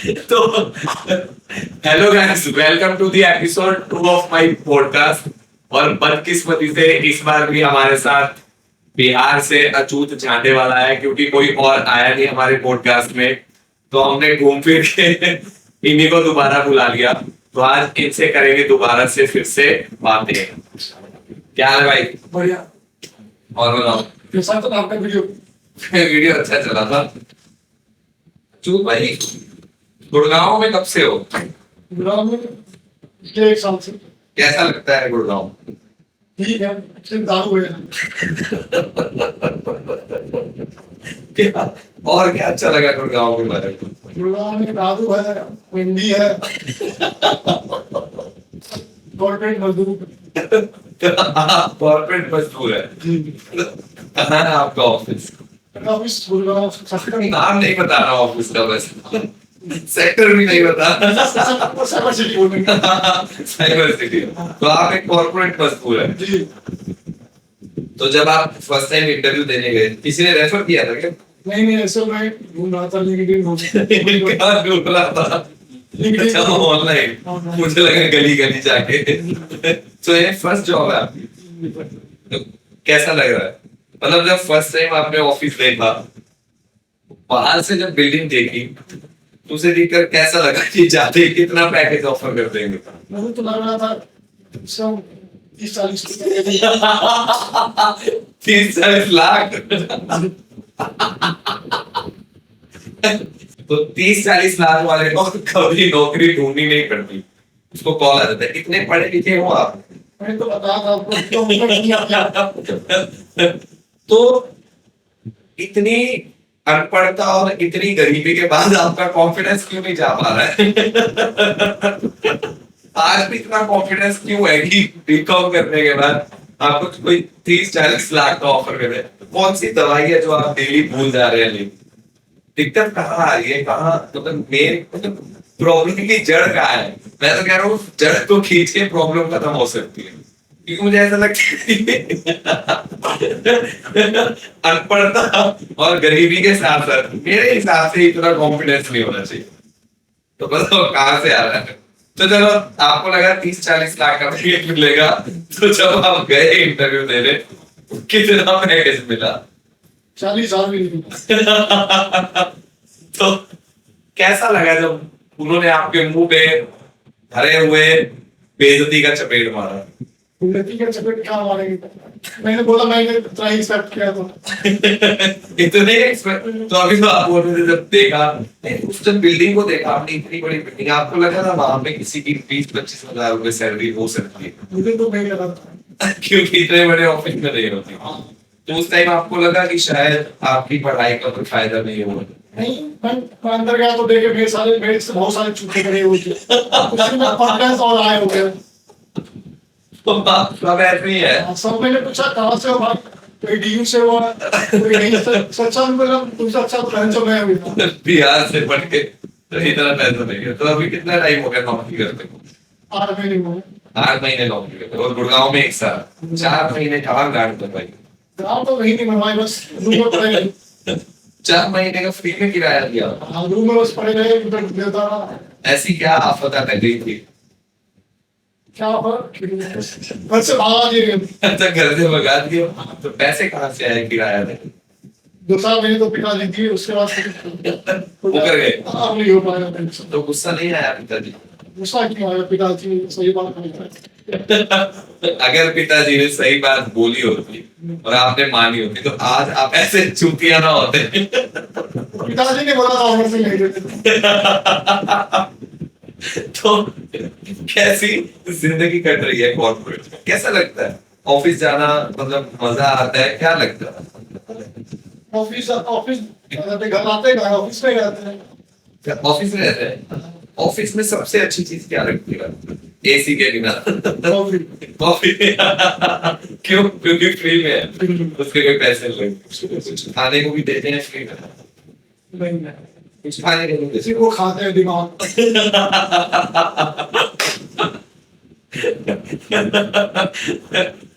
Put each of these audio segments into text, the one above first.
तो hello guys, welcome to the episode 2 of my podcast. और बदकिस्मती से इस बार भी हमारे साथ बिहार से अछूत झांटे वाला है, क्योंकि कोई और आया नहीं हमारे पॉडकास्ट में। तो हमने घूम फिर के इन्हीं को दोबारा बुला लिया। तो आज इनसे करेंगे दोबारा से फिर से बातें। क्या है भाई? बढ़िया। और बताओ। कैसा तो आपका वीडियो? वीडियो अच्छा चला था। चूत भाई, गुड़गांव में कब से हो? गुड़गांव में पिछले 1 साल से। कैसा लगता है गुड़गांव? ठीक है, सिर्फ दारू है। और क्या अच्छा लगा गुड़गांव के बारे में? गुड़गांव में दारू है, हिंदी है, कॉर्पोरेट मजदूर। कॉर्पोरेट मजदूर है। कहाँ है आपका ऑफिस? Office Gurgaon sector. नाम नहीं बता रहा ऑफिस का, बस सेक्टर भी नहीं बता। साइबर सिटी बोलेंगे। Cyber city. तो आप एक कॉर्पोरेट मजदूर है जी। तो जब आप फर्स्ट टाइम इंटरव्यू देने गए, किसी ने रेफर किया था क्या? नहीं, ऐसे मैं घूम रहा था लिंक्डइन क्या ढूंढ रहा था? अच्छा, ऑनलाइन। मुझे लगा गली गली जाके। तो ये फर्स्ट जॉब है आपकी, तो कैसा लग रहा है? मतलब जब फर्स्ट टाइम आपने ऑफिस देखा, बाहर से जब बिल्डिंग देखी, तो उसे देखकर कैसा लगा कि जाते ही कितना पैकेज ऑफर कर देंगे? मुझे तो लग रहा था 30-40 30-40 लाख। तो 30-40 लाख वाले को कभी नौकरी ढूंढनी नहीं पड़ती, उसको कॉल आ जाता है। इतने पढ़े लिखे हो आप? मैं तो बता था आपको। तो इतनी अनपढ़ता और इतनी गरीबी के बाद आपका कॉन्फिडेंस क्यों नहीं जा पा रहा है? आज भी इतना कॉन्फिडेंस क्यों है कि बीकॉम करने के बाद आपको कोई 30-40 लाख का ऑफर करे? कौन सी दवाई है जो आप डेली भूल जा रहे हैं? दिक्कत कहाँ आ रही है? कहाँ मतलब मेन प्रॉब्लम की जड़ कहाँ है? मैं तो कह रहा हूँ जड़ को खींच के प्रॉब्लम खत्म हो सकती है, क्योंकि मुझे ऐसा लगता है अनपढ़ता और गरीबी के साथ साथ मेरे हिसाब से इतना कॉन्फिडेंस नहीं होना चाहिए। तो बताओ कहाँ से आ रहा है? तो चलो, आपको लगा 30-40 लाख का पैकेज मिलेगा, तो जब आप गए इंटरव्यू देने, कितना पैकेज मिला? 40,000 भी नहीं। तो कैसा लगा जब उन्होंने आपके मुंह पे भरे हुए बेइज्जती का चपेट मारा? उन्नति के चपेट क्या मारेंगे? मैंने बोला, मैंने इतना ही एक्सपेक्ट किया था। इतने एक्सपेक्ट? तो अभी तो आप बोल रहे थे जब देखा, उस जब बिल्डिंग को देखा आपने, इतनी बड़ी बिल्डिंग, आपको लगा था वहां पे किसी की 20-25 हजार रुपए सैलरी हो सकती है? मुझे तो नहीं लगा था, क्योंकि इतने बड़े ऑफिस में नहीं होती। तो उस टाइम आपको लगा कि शायद आपकी पढ़ाई का कोई फायदा नहीं होगा? नहीं, मैं अंदर गया तो देखे मेरे से बहुत सारे चूखे करे हुए थे। उसमें कॉन्फिडेंस और आए हो गया। तो सब ऐसे ही है। सब मैंने पूछा कहाँ से हो भाई, कोई डीयू से हो, कोई नहीं से। सच्चा मेरा तुमसे अच्छा तो बहन जो मैं हुई था। बिहार से पढ़ के तो इतना पैसा नहीं है। तो अभी कितना टाइम हो गया नौकरी करते को? 8 महीने हुए। 8 महीने नौकरी करते और गुड़गांव में 1 साल। 4 महीने कहाँ गाड़ दो भाई? गाँव तो कहीं नहीं बनवाई, बस रूम में पड़े गए। 4 महीने का फ्री में किराया दिया? रूम में बस पड़े गए, देता रहा। ऐसी क्या आफत आ गई थी? क्या घर से भागा दिए गए। अच्छा, घर से भगा दिए? तो पैसे कहाँ से आए किराया में? 2 साल मैंने तो पिताजी दिए, उसके बाद मुकर गए? अब नहीं हो पाया। तो गुस्सा नहीं आया पिताजी? गुस्सा क्यों आया? पिताजी सही बात नहीं है। अगर पिताजी ने सही बात बोली होती और आपने मानी होती, तो आज आप ऐसे चूतिया ना होते। पिताजी ने बोला था उम्र से नहीं देते। तो कैसी जिंदगी कट रही है कॉर्पोरेट में? कैसा लगता है ऑफिस जाना? मतलब मजा आता है? क्या लगता है? ऑफिस घर आते हैं, ऑफिस में रहते हैं। ऑफिस में रहते हैं। ऑफिस में सबसे अच्छी चीज क्या लगती है? एसी के बिना कॉफी। क्यों? क्योंकि फ्री में है, उसके कोई पैसे नहीं लगते। कुछ खाने को भी देते हैं फ्री में? नहीं, कुछ खाने को नहीं देते? वो खाते हैं दिमाग।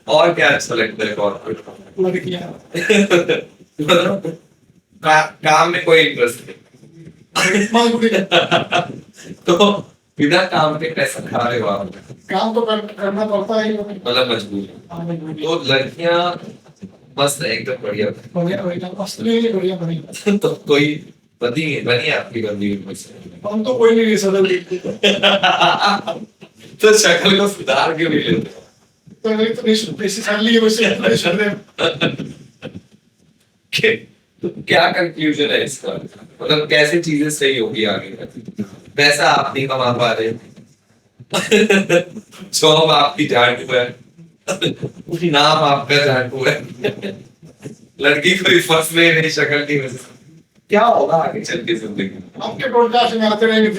और क्या अच्छा लगता है कॉर्पोरेट? लड़कियां। काम में कोई इंटरेस्ट नहीं? मजबूरी है। तो बिना काम के पैसा खा रहे हो आप, काम तो करना पड़ता है। मतलब मजबूरी। तो लड़कियां मस्त है, एकदम बढ़िया। बढ़िया बढ़िया असली बढ़िया बढ़िया। तो कोई बनी बनी आपकी बंदी मुझसे? हम तो कोई नहीं सदर तो शक्ल को सुधार क्यों नहीं लेते? तो नहीं तो बेसिकली ये वैसे नहीं सुधरे। तो क्या कंक्लूजन है इसका, मतलब कैसे चीजें सही होगी आगे? पैसा आप नहीं कमा पा रहे, जॉब आपकी झाड़ू है, नाम आपका झाड़ू है, लड़की कोई फंसने नहीं शक्ल की वजह से, क्या होगा आगे चल के जिंदगी में? आपके पॉडकास्ट में आते रहेंगे।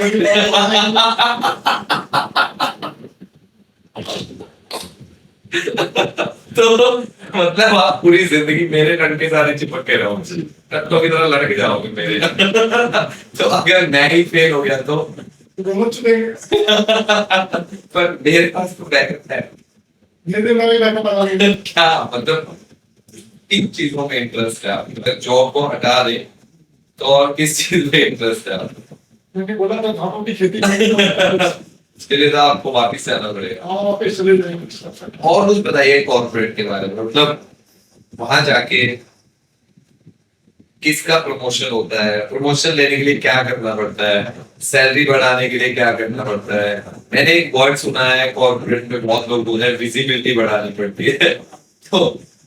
तो मतलब आप पूरी जिंदगी मेरे डंडे सारे चिपक के रहोगे, टट्टों की तरह लड़के जाओगे मेरे। तो अगर मैं ही फेल हो गया तो? दोनों चुनेंगे। पर मेरे पास तो बैकअप है। मेरे में भी बैठा पड़ा है। क्या मतलब किन चीजों में इंटरेस्ट है आपको? अगर जॉब को हटा दे तो और किस चीज में इंटरेस्ट है आपको? मैंने बोला था धानों की खेती में। इसके लिए तो आपको वापिस आना पड़ेगा। हाँ वापस चले जाएंगे। और कुछ बताइए कॉर्पोरेट के बारे में, मतलब वहां जाके किसका प्रमोशन होता है, प्रमोशन लेने के लिए क्या करना पड़ता है, सैलरी बढ़ाने के लिए क्या करना पड़ता है? मैंने एक वर्ड सुना है कॉर्पोरेट में बहुत लोग बोल रहे हैं विजिबिलिटी बढ़ानी पड़ती है। तो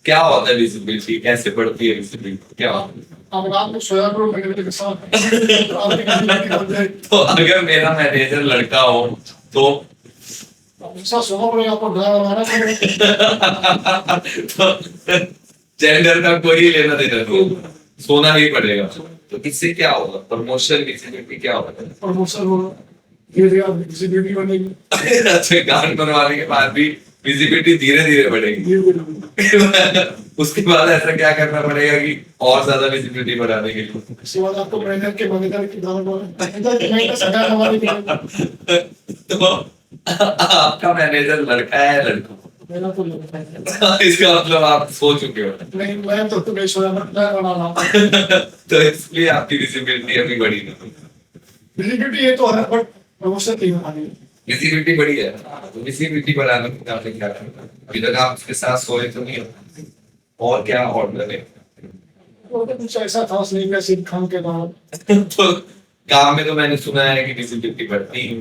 क्या होता है विजिबिलिटी, कैसे बढ़ती है विजिबिलिटी, क्या होता है? अब रात को सोया करो मेरे के साथ। रात में किसी की बात है। तो अगर मेरा मैनेजर लड़का हो तो ऐसा सोना पड़ेगा आपको घर हमारा तो जेंडर का कोई लेना देना नहीं, सोना ही पड़ेगा। तो इससे क्या होगा, प्रमोशन विजिबिलिटी क्या होगा? प्रमोशन हो धीरे विजिबिलिटी बनेगी। अच्छे गान बनवाने के बाद भी विजिबिलिटी धीरे धीरे बढ़ेगी। उसके बाद ऐसा क्या करना पड़ेगा कि और ज्यादा विजिबिलिटी बढ़ाने के लिए? उसके बाद आपको मैनेजर के मैनेजर की दाम मैनेजर सगा हमारी। तो आपका मैनेजर लड़का है लड़का? मेरा तो लगता है इसका मतलब आप सो चुके हो। नहीं मैं तो तुम्हें सोया मैं बना तो इसलिए आपकी विजिबिलिटी अभी बढ़ी नहीं। विजिबिलिटी ये तो है बट प्रमोशन नहीं होनी। विजिबिलिटी बढ़ी है, तो विजिबिलिटी बढ़ाने के लिए आपने क्या करना? अभी तक आप उसके साथ सोए तो नहीं हो, और क्या ऑर्डर है? वो तो कुछ ऐसा खास नहीं, मैं सिर्फ खान के बाद तो काम में तो मैंने सुना है कि विजिबिलिटी बढ़ती है।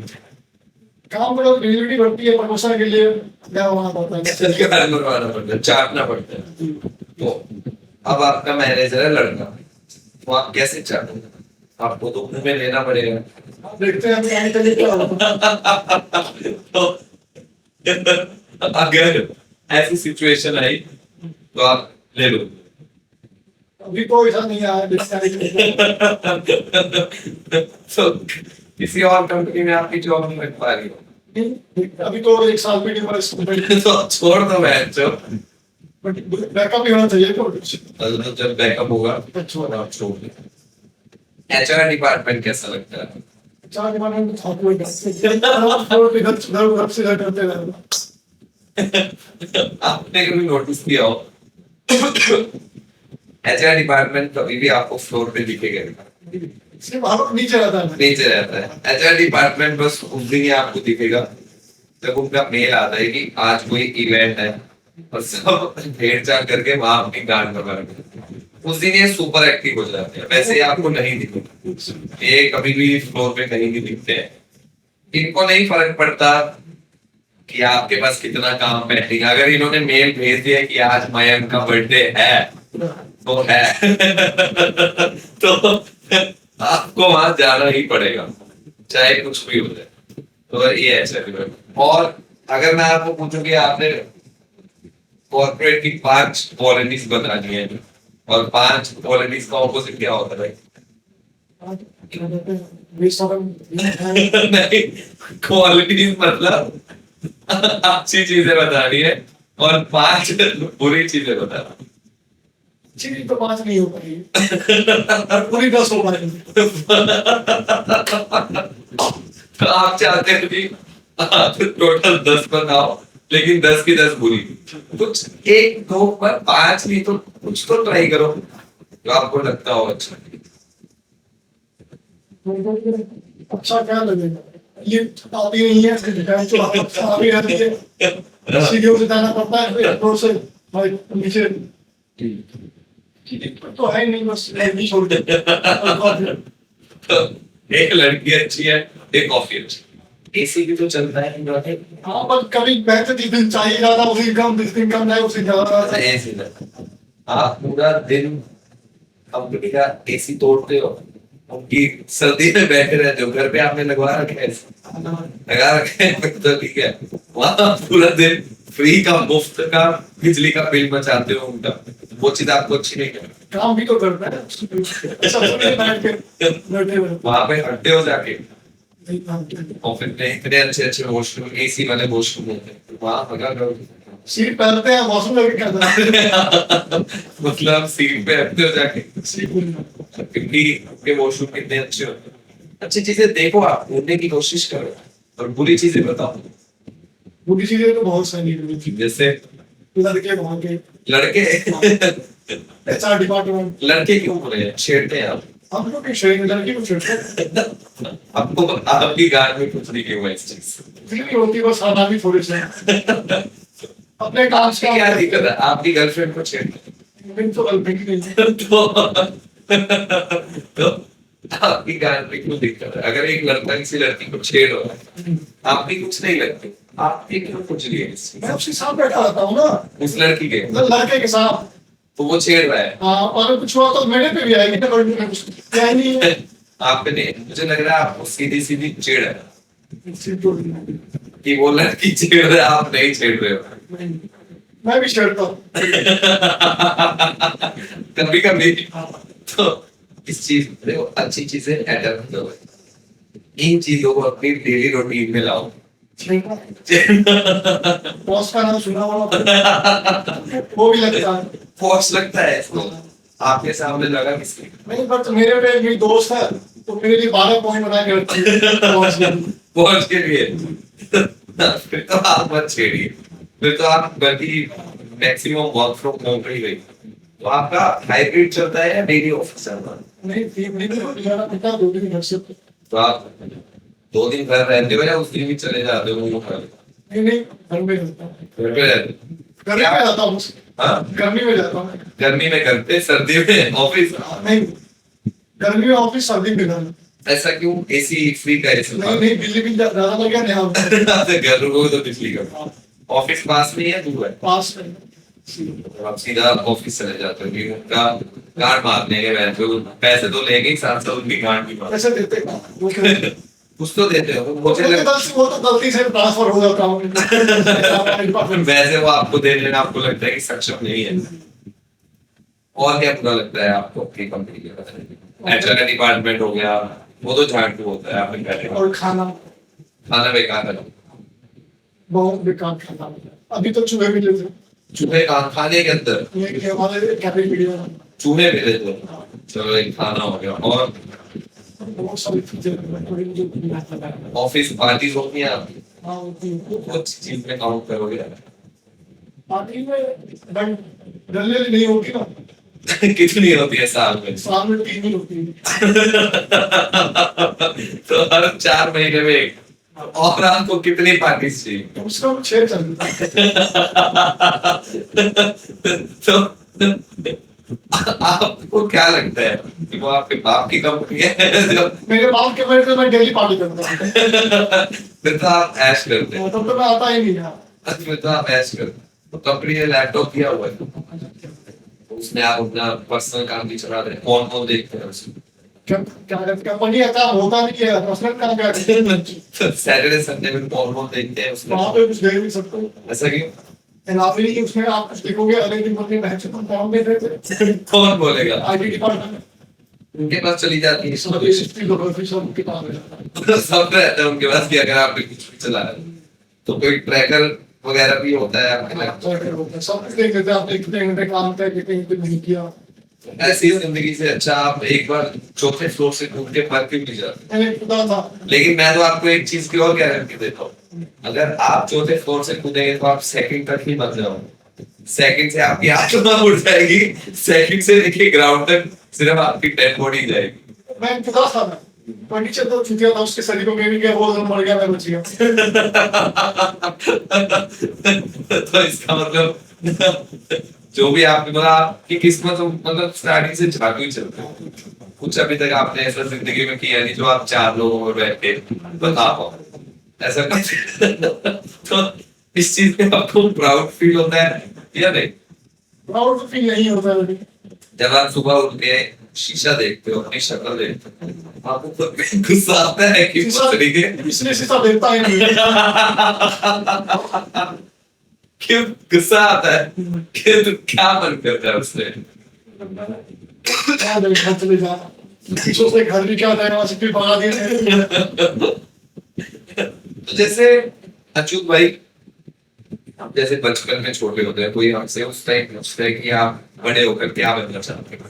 काम में विजिबिलिटी बढ़ती है, प्रमोशन के लिए क्या होना पड़ता है। सरकार बनवाना पड़ता है, चाटना पड़ता है। तो अब आपका मैनेजर है लड़का, तो आप कैसे चाटोगे? आपको तो मुंह में लेना पड़ेगा। देखते हैं अभी आगे चले क्या होगा। तो अगर ऐसी सिचुएशन आई तो आप ले लो। अभी तो ऐसा नहीं आया तो किसी और कंपनी में आपकी जॉब नहीं लग पा रही हो? अभी तो एक साल में तो छोड़ दो मैच, बैकअप भी होना चाहिए तो जब बैकअप होगा अच्छा आप छोड़ दो। एचआर डिपार्टमेंट कैसा लगता है? चार डिपार्टमेंट था कोई घर से करते रहे। आपने कभी नोटिस किया हो एचआर डिपार्टमेंट कभी भी आपको फ्लोर पे दिखेगा नहीं? सिर्फ आप नीचे रहता है नीचे रहता है एचआर डिपार्टमेंट, बस उस दिन ही आपको दिखेगा जब उनका मेल आता है कि आज कोई इवेंट है और सब भेड़ चाल करके वहां अपनी गांड बना रहे हैं। उस दिन ये सुपर एक्टिव हो जाते हैं, वैसे ये आपको नहीं दिखते, ये कभी भी फ्लोर पे कहीं नहीं दिखते हैं। इनको नहीं फर्क पड़ता कि आपके पास कितना काम पेंडिंग, अगर इन्होंने मेल भेज दिया कि आज मयंक का बर्थडे है तो है तो आपको वहां जाना ही पड़ेगा चाहे कुछ भी हो जाए। तो ये ऐसा है। और अगर मैं आपको पूछूं कि आपने कॉर्पोरेट की 5 क्वालिटीज बतानी है और 5 क्वालिटीज का ऑपोजिट क्या होता है? नहीं, क्वालिटीज मतलब अच्छी चीजें बतानी है और 5 बुरी चीजें बतानी। चीज तो 5 नहीं हो पाएगी, पूरी 10 हो पाएगी। तो आप चाहते हैं कि आप टोटल 10 बताओ लेकिन 10 की 10 बुरी, कुछ 1 2 पर 5 नहीं तो कुछ तो ट्राई करो जो आपको लगता हो अच्छा। अच्छा क्या लगेगा, ये आती नहीं है जो आती रहती है, सीढ़ियों से जाना पड़ता है, फिर ऊपर से भाई नीचे तो है ही नहीं, बस नहीं छोड़ दे। तो एक लड़की अच्छी है, एक कॉफी अच्छी, एसी भी तो चलता है इंडोर में। हाँ पर कभी बैठे जिस दिन चाहिए ज्यादा उसी दिन कम, जिस दिन कम जाए उसी दिन ज्यादा। ऐसे ना, आप पूरा दिन कंपनी का एसी तोड़ते हो, उनकी सर्दी में बैठे रहते हो, घर पे आपने लगवा रखे है AC, लगा रखे हैं तो ठीक है, वहां पूरा दिन फ्री का मुफ्त का बिजली का बिल बचाते हो उनका, वो चीज आपको अच्छी नहीं है। काम भी तो करता है, ऐसा तो नहीं बैठ के बैठे हुए। वहां पे हटते हो जाके, नहीं काम करते। ऑफिस में इतने अच्छे अच्छे वॉशरूम, एसी वाले वॉशरूम होते हैं, वहां लगा करो। सीट पहनते हैं, मौसम लगे क्या था। मतलब सीट पे हटते हो जाके, सीट क्योंकि उनके वॉशरूम कितने अच्छे होते हैं। अच्छी चीजें देखो, आप ढूंढने की कोशिश करो, और बुरी चीजें बताओ। बुरी चीजें तो बहुत सारी हैं। जैसे लड़के वहां के लड़के HR डिपार्टमेंट, लड़के क्यों बुरे हैं, छेड़ते हैं आप। हम लोग के शहर में लड़की को छेड़ते आपको आपकी गाड़ में कुछ नहीं हुआ इस चीज से। नहीं होती, बस आना भी थोड़े से अपने काम से क्या दिक्कत है, आपकी गर्लफ्रेंड को छेड़ते दिन तो गर्लफ्रेंड नहीं है। तो आपकी गाड़ में क्यों दिक्कत है, अगर एक लड़का किसी लड़की को छेड़ रहा है, आप भी कुछ नहीं लगते, आप भी क्यों कुछ नहीं है इस चीज मैं से? उसके साथ बैठा रहता हूँ ना, उस लड़की के, लड़के के साथ। तो वो छेड़ रहा है हाँ, और कुछ हुआ तो मेरे पे भी आएगी ना, बड़ी में कुछ क्या ही नहीं है। आप पे नहीं, मुझे लग रहा है आपको सीधी सीधी छेड़ है सीट तोड़ दी। कि वो लड़की छेड़ रहा है, आप नहीं छेड़ रहे हो। मैं भी छेड़ता हूँ। कभी कभी तो इस चीज देखो, अच्छी चीजें अडॉप्ट करो, इन चीजों को अपनी डेली रूटीन में लाओ। बॉस का नाम सुना होगा, वो भी लगता है। फोर्स लगता है इसको, आपके सामने लगा किसने? नहीं पर तो मेरे पे मेरी दोस्त है, तो मेरे लिए 12 पॉइंट बना के रखती है बॉस ने। फोर्स के लिए फिर तो आप मत छेड़िए, फिर तो आप बल्कि मैक्सिमम वर्क फ्रॉम होम पे ही रहिए। तो आपका हाइब्रिड चलता है या डेली ऑफिस चलता है? नहीं तीन दिन में मेरा पिता 2 दिन घर से। तो आप 2 दिन घर रहते हो या उस दिन भी चले जाते हो वो घर? नहीं नहीं, घर में रहता हूँ। घर पे रहते हो? गर्मी में जाता हूँ, हाँ, गर्मी में जाता हूँ। गर्मी में करते, सर्दी में ऑफिस। नहीं, गर्मी में ऑफिस, सर्दी में घर। ऐसा क्यों, एसी फ्री का एसी? नहीं नहीं, बिजली बिल ज्यादा लग गया नहीं यहाँ पे। घर को तो बिजली का। ऑफिस पास में है, दूर है? पास में। आप सीधा ऑफिस चले जाते हो, कि उनका गांड मारने के वजह से पैसे तो लेंगे ही, साथ साथ उनकी गांड भी मार, कैसे देते हैं? वो कहते- कुछ तो देते हो। वो मुझे तो लग वो तो गलती से ट्रांसफर हो जाता हूँ। वैसे वो आपको दे देना, आपको लगता है कि सक्षम नहीं है। और क्या बुरा लगता है आपको आपकी कंपनी के बारे में? HR डिपार्टमेंट हो गया, वो तो झाड़ू होता है, आपने पहले और खाना खाना बेकार है, बहुत बेकार खाना। अभी तो चूहे भी लेते हैं। चूहे खाने के अंदर ये हमारे कैफेटेरिया में चूहे मिले थे। चलो एक खाना हो गया, और बहुत सारी चीजें हैं। ऑफिस पार्टीज होती हैं आपकी, हाँ, होती हैं। कुछ चीज में काउंट करोगे? पार्टी में डलने नहीं होती ना, कितनी होती है साल में? साल में 3 दिन होती है। तो हर 4 महीने में एक। और आपको कितनी पार्टीज चाहिए? तो उसका 6 चलता है। तो आपको क्या लगता है कि वो आपके बाप की कंपनी है? मेरे बाप के वजह से मैं डेली पार्टी करता हूँ। फिर तो आप ऐश करते हैं, तब तो मैं आता ही नहीं यहाँ। फिर तो आप ऐश करते हैं। तो कंपनी ने लैपटॉप दिया हुआ है, उसमें आप अपना पर्सनल काम भी चला रहे हैं, कौन देखते हैं उसमें? कंपनी का काम होता नहीं है, पर्सनल काम क्या करते हैं। सैटरडे संडे में कौन देखते हैं उसमें? वहाँ पे कुछ देख नहीं सकते। ऐसा क्यों? अलावा नहीं, उसमें आप कुछ लिखोगे, अगले दिन बोलते हैं बहन से तुम काम दे रहे थे। कौन बोलेगा? IT डिपार्टमेंट उनके पास चली जाती है सब हिस्ट्री लोगों सब किताब है। सब रहता है उनके पास कि अगर आपने कुछ भी चला है तो कोई ट्रैकर वगैरह भी होता है आपके पास। सब कुछ देख लेते हैं, आपने कितने घंटे काम किया, कितने घंटे नहीं किया। ऐसी जिंदगी से अच्छा आप एक बार चौथे फ्लोर से कूद के मर क्यों नहीं जाते? मैंने खुदा था। लेकिन मैं तो आपको एक चीज की और गारंटी देता हूँ, अगर आप चौथे फ्लोर से कूदेंगे तो आप सेकंड तक ही मर जाओगे। सेकंड से आपकी आत्मा उड़ जाएगी, सेकंड से लेके ग्राउंड तक सिर्फ आपकी डेड बॉडी जाएगी। मैं खुदा था। फर्नीचर तो छूट गया था, उसके शरीर को मेरी गया, वो मर गया, मैं बच गया। तो इसका मतलब जो भी आपने बोला, आपकी किस्मत तो मतलब स्टार्टिंग से जादू ही चलता है। कुछ अभी तक आपने ऐसा जिंदगी में किया नहीं जो आप 4 लोगों में बैठ के बता पाओ, ऐसा कुछ। तो इस चीज में आपको प्राउड फील होता है या नहीं? प्राउड तो फील नहीं होता है अभी। जब आप सुबह उठ के शीशा देखते हो, अपनी शक्ल देखते हो, आपको खुद पे गुस्सा आता है कि शीशा- पता नहीं के इसलिए शीशा देखता ही नहीं। क्यों गुस्सा आता है कि तू क्या मन करता है उससे? क्या देखा चले जा, सोचते घर भी क्या जाएगा, वहां से फिर भगा दिए। तो जैसे अच्युत भाई, आप जैसे बचपन में छोटे होते हैं, कोई आपसे उस टाइम पूछता है कि आप बड़े होकर क्या बनना चाहते हैं,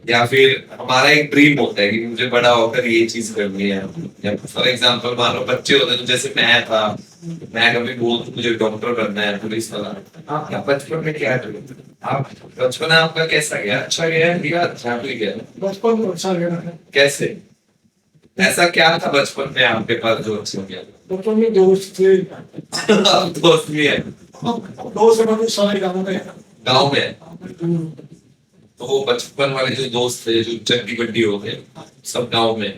या फिर हमारा एक ड्रीम होता है कि मुझे बड़ा होकर ये चीज करनी है, या फॉर एग्जांपल मान लो बच्चे होते हैं, तो जैसे मैं था, मैं कभी बोलूं मुझे डॉक्टर बनना है, पुलिस वाला। आप क्या बचपन में क्या थे? आप बचपन आपका कैसा गया? अच्छा गया या अच्छा भी गया? बचपन में अच्छा गया है। कैसे? ऐसा क्या था बचपन में आपके पास जो अच्छा गया? बचपन में दोस्त थे, दोस्त भी है दोस्त हमारे सारे गाँव में। गाँव में? तो वो बचपन वाले जो दोस्त थे जो चड्डी बड्डी हो गए, सब गाँव में?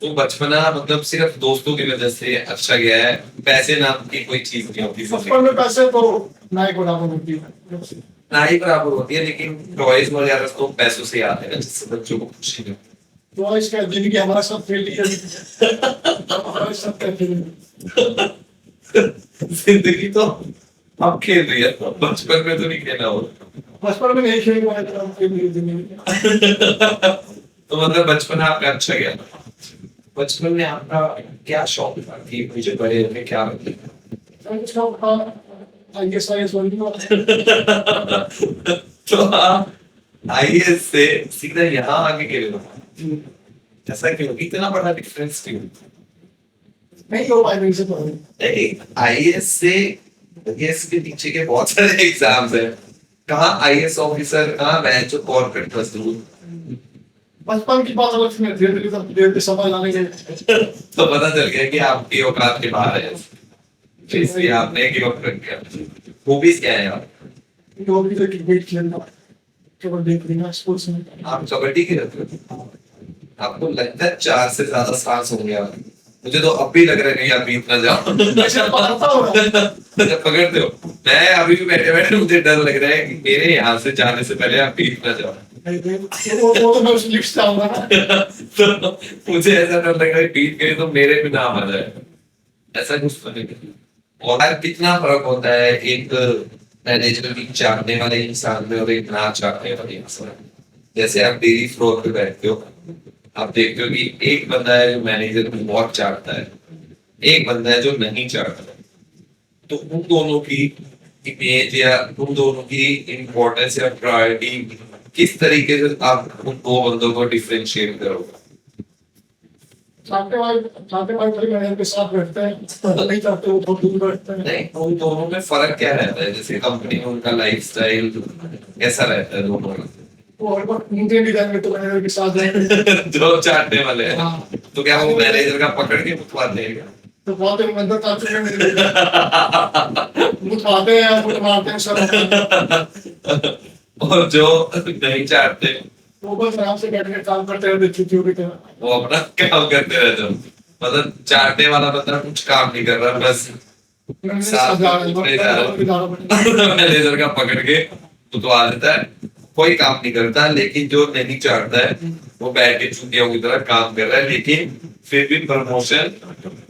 तो बचपना मतलब सिर्फ दोस्तों की वजह से अच्छा गया है, पैसे नाम की कोई चीज नहीं होती बचपन में पैसे तो ना ही बराबर होती है। ना ही बराबर होती है, लेकिन टॉयज वगैरह तो पैसों से आते हैं ना, जिससे बच्चों को खुशी मिलती तो इसका जिंदगी हमारा सब फेल किया, हमारा सब फेल। है। जिंदगी तो आप खेल रही है, बचपन में तो नहीं खेला हो। बचपन में नहीं खेल पाया था, फिर मेरी जिंदगी। तो मतलब बचपन आपका अच्छा गया। बचपन में आपका क्या शौक था कि मुझे बड़े होके क्या बनना है? IAS बनूंगा। तो आप आईएएस से सीधा यहाँ आके गिरे हो, ऐसा क्यों? इतना बड़ा डिफरेंस क्यों? नहीं हो पाया मेरे से तो। नहीं, आईएएस से आईएएस के पीछे के बहुत सारे एग्जाम्स हैं। कहाँ आईएएस ऑफिसर, कहाँ मैं जो कॉर्पोरेट मजदूर। बचपन की बात अलग थी, धीरे धीरे समझ आने के। तो पता चल गया कि आपकी औकात के बाहर है, तो इसलिए आपने गिव अप कर दिया। हॉबीज क्या है आप? जो भी तो क्रिकेट खेलना, कबड्डी खेलना, स्पोर्ट्स में। आप कबड्डी खेलते हो? आपको लगता है 4 से ज्यादा सांस हो गया? मुझे तो अब भी लग रहा है कि आप बीत ना जाओ। वैसे पकड़ता हूँ मैं। जब पकड़ते हो, मैं अभी भी बैठे बैठे मुझे डर लग रहा है कि मेरे यहाँ से जाने से पहले आप बीत ना जाओ। वो तो मैं उस लिस्ट से आऊंगा ना। तो मुझे ऐसा डर लग रहा है बीत गए तो मेरे भी नाम आ जाए, ऐसा कुछ तो नहीं। और यार कितना फर्क होता है एक मैनेजर की चाहने वाले इंसान में और एक ना चाहने वाले इंसान में। जैसे आप डेली फ्लोर पे बैठते हो, आप देखते हो कि एक बंदा है जो मैनेजर को बहुत चाहता है, एक बंदा है जो नहीं चाहता। तो उन दोनों की इमेज या उन दोनों की इम्पोर्टेंस या प्रायोरिटी किस तरीके से आप उन दो बंदों को डिफरेंशिएट करोगे? चाहते भाई मैनेजर के साथ बैठते हैं, नहीं चाहते वो बहुत दूर बैठते हैं। नहीं, उन दोनों में फर्क क्या रहता है? जैसे कंपनी में उनका लाइफस्टाइल कैसा रहता है दोनों में? वो हर वक्त इंडियन डिजाइन में तो मैनेजर के साथ जाएंगे। जो चाटने वाले हैं, हाँ। तो क्या वो मैनेजर का पकड़ के मुतवाते हैं क्या? तो बहुत ही मंदिर चाहते हैं मेरे, मुझे हैं, मुझे मारते हैं सब। और जो नहीं चाटते वो बस आराम से बैठ के काम करते रहते, छुट्टियों की तरह। वो अपना काम करते रहते हो। मतलब चाटने वाला बंदा कुछ काम नहीं कर रहा, बस साथ में उतरे जा रहा है। मैनेजर का पकड़ के उतवा देता है, कोई काम नहीं करता। लेकिन जो नहीं चाटता है वो बैठ के चूतियों की तरह काम कर रहा है, लेकिन फिर भी प्रमोशन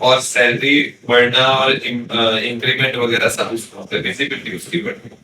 और सैलरी बढ़ना और इंक्रीमेंट वगैरह सब उसकी उसकी बढ़नी।